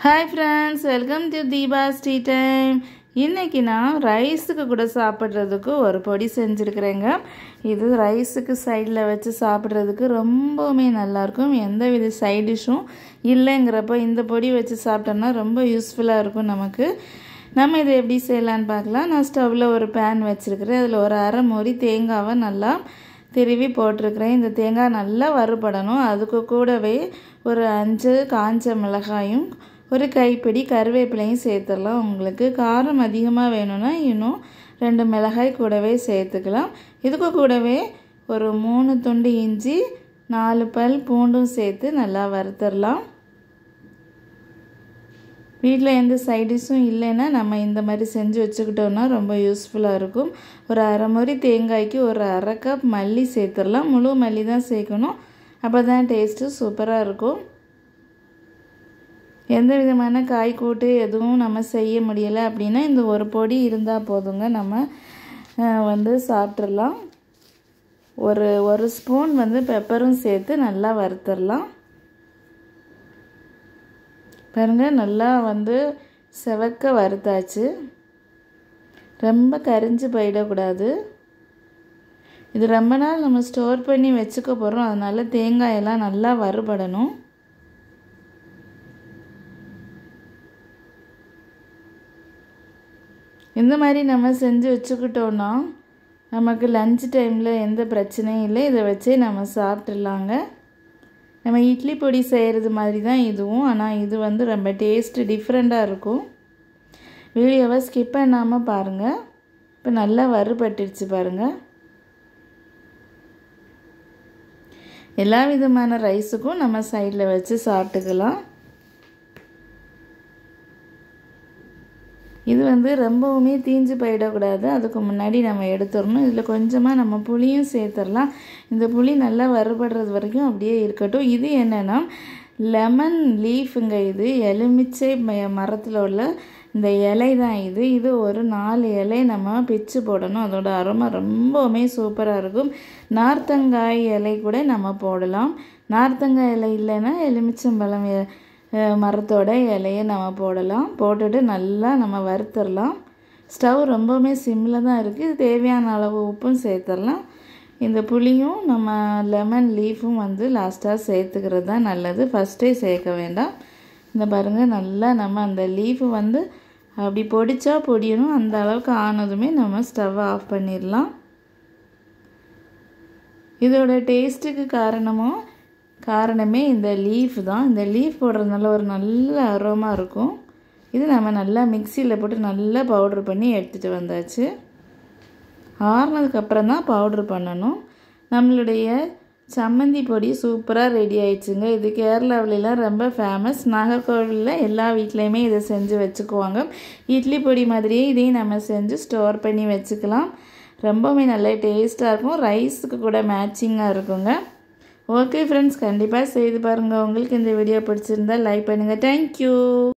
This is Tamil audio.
Hi friends, welcome to Deeba's Tea Time. இன்னைக்கு நான் ரைஸுக்கு கூட சாப்பிட்றதுக்கு ஒரு பொடி செஞ்சுருக்கிறேங்க. இது ரைஸுக்கு சைடில் வச்சு சாப்பிட்றதுக்கு ரொம்பவுமே நல்லாயிருக்கும். எந்த வித சைட் டிஷ்ஷும் இல்லைங்கிறப்போ இந்த பொடி வச்சு சாப்பிட்டோம்னா ரொம்ப யூஸ்ஃபுல்லாக இருக்கும் நமக்கு. நம்ம இதை எப்படி செய்யலான்னு பார்க்கலாம். நான் ஸ்டவ்வில் ஒரு பேன் வச்சுருக்கிறேன். அதில் ஒரு அரை மூடி தேங்காவை நல்லா திருவி போட்டிருக்கிறேன். இந்த தேங்காய் நல்லா வறுபடணும். அதுக்கு கூடவே ஒரு 5 காஞ்ச மிளகாயும் ஒரு கைப்பிடி கருவேப்பிலையும் சேர்த்துடலாம். உங்களுக்கு காரம் அதிகமாக வேணும்னா இன்னும் 2 மிளகாய் கூடவே சேர்த்துக்கலாம். இதுக்கு கூடவே ஒரு 3 துண்டு இஞ்சி 4 பல் பூண்டும் சேர்த்து நல்லா வறுத்துடலாம். வீட்டில் எந்த சைடிஷும் இல்லைன்னா நம்ம இந்த மாதிரி செஞ்சு வச்சுக்கிட்டோம்னா ரொம்ப யூஸ்ஃபுல்லாக இருக்கும். ஒரு அரை முறி தேங்காய்க்கு ஒரு அரை கப் மல்லி சேர்த்துடலாம். முழு மல்லி தான் சேர்க்கணும். அப்போ தான் டேஸ்ட்டு சூப்பராக இருக்கும். எந்த விதமான காய் கூட்டு எதுவும் நம்ம செய்ய முடியலை அப்படின்னா இந்த ஒரு பொடி இருந்தால் போதுங்க. நம்ம சாப்பிட்றலாம். ஒரு ஸ்பூன் பெப்பரும் சேர்த்து நல்லா வறுத்துடலாம். பாருங்கள், நல்லா செவக்க வறுத்தாச்சு. ரொம்ப கரிஞ்சு போயிடக்கூடாது. இது ரொம்ப நாள் நம்ம ஸ்டோர் பண்ணி வச்சுக்க போகிறோம். அதனால் தேங்காயெல்லாம் நல்லா வறுபடணும். இந்த மாதிரி நம்ம செஞ்சு வச்சுக்கிட்டோன்னா நமக்கு லஞ்ச் டைமில் எந்த பிரச்சனையும் இல்லை. இதை வச்சே நம்ம சாப்பிட்றலாங்க. நம்ம இட்லி பொடி செய்கிறது மாதிரி தான் இதுவும். ஆனால் இது ரொம்ப டேஸ்ட்டு டிஃப்ரெண்ட்டாக இருக்கும். வீடியோவை ஸ்கிப் பண்ணாமல் பாருங்கள். இப்போ நல்லா வறுபட்டுருச்சு பாருங்கள். எல்லா விதமான ரைஸுக்கும் நம்ம சைடில் வச்சு சாப்பிட்டுக்கலாம். இது ரொம்பவுமே தீஞ்சு போயிடக்கூடாது. அதுக்கு முன்னாடி நம்ம எடுத்துடணும். இதில் கொஞ்சமாக நம்ம புளியும் சேர்த்துடலாம். இந்த புளி நல்லா வறுபடுறது வரைக்கும் அப்படியே இருக்கட்டும். இது என்னென்னா லெமன் லீஃபுங்க. இது எலுமிச்சை மரத்தில் உள்ள இந்த இலை தான் இது. இது ஒரு 4 இலை நம்ம பிச்சு போடணும். அதோட அரோமா ரொம்பவுமே சூப்பராக இருக்கும். நார்த்தங்காய் இலை கூட நம்ம போடலாம். நார்த்தங்காய் இலை இல்லைன்னா எலுமிச்சம்பழம் மரத்தோட இலையை நம்ம போடலாம். போட்டுட்டு நல்லா நம்ம வறுத்துடலாம். ஸ்டவ் ரொம்பவுமே சிம்மில் தான் இருக்குது. தேவையான அளவு உப்பும் சேர்த்துடலாம். இந்த புளியும் நம்ம லெமன் லீஃபும் லாஸ்ட்டாக சேர்த்துக்கிறது தான் நல்லது. ஃபஸ்ட்டே சேர்க்க வேண்டாம். இந்த பாருங்கள், நல்லா நம்ம அந்த லீஃபு அப்படி பொடிச்சா பொடியணும். அந்த அளவுக்கு ஆனதுமே நம்ம ஸ்டவ்வை ஆஃப் பண்ணிடலாம். இதோட டேஸ்ட்டுக்கு காரணமே இந்த லீஃப் தான். இந்த லீஃப் போடுறதுனால ஒரு நல்ல அரோமா இருக்கும். இது நம்ம நல்லா மிக்சியில் போட்டு நல்லா பவுட்ரு பண்ணி எடுத்துகிட்டு வந்தாச்சு. ஆறுனதுக்கப்புறம் தான் பவுட்ரு பண்ணணும். நம்மளுடைய சம்மந்தி பொடி சூப்பராக ரெடி ஆயிடுச்சுங்க. இது கேரளாவிலலாம் ரொம்ப ஃபேமஸ். நாகர்கோவிலில் எல்லா வீட்லேயுமே இதை செஞ்சு வச்சுக்குவாங்க. இட்லி பொடி மாதிரியே இதையும் நம்ம செஞ்சு ஸ்டோர் பண்ணி வச்சுக்கலாம். ரொம்பவுமே நல்ல டேஸ்ட்டாக இருக்கும். ரைஸுக்கு கூட மேட்சிங்காக இருக்குங்க. ஓகே ஃப்ரெண்ட்ஸ், கண்டிப்பாக செய்து பாருங்கள். உங்களுக்கு இந்த வீடியோ பிடிச்சிருந்தால் லைக் பண்ணுங்கள். தேங்க்யூ.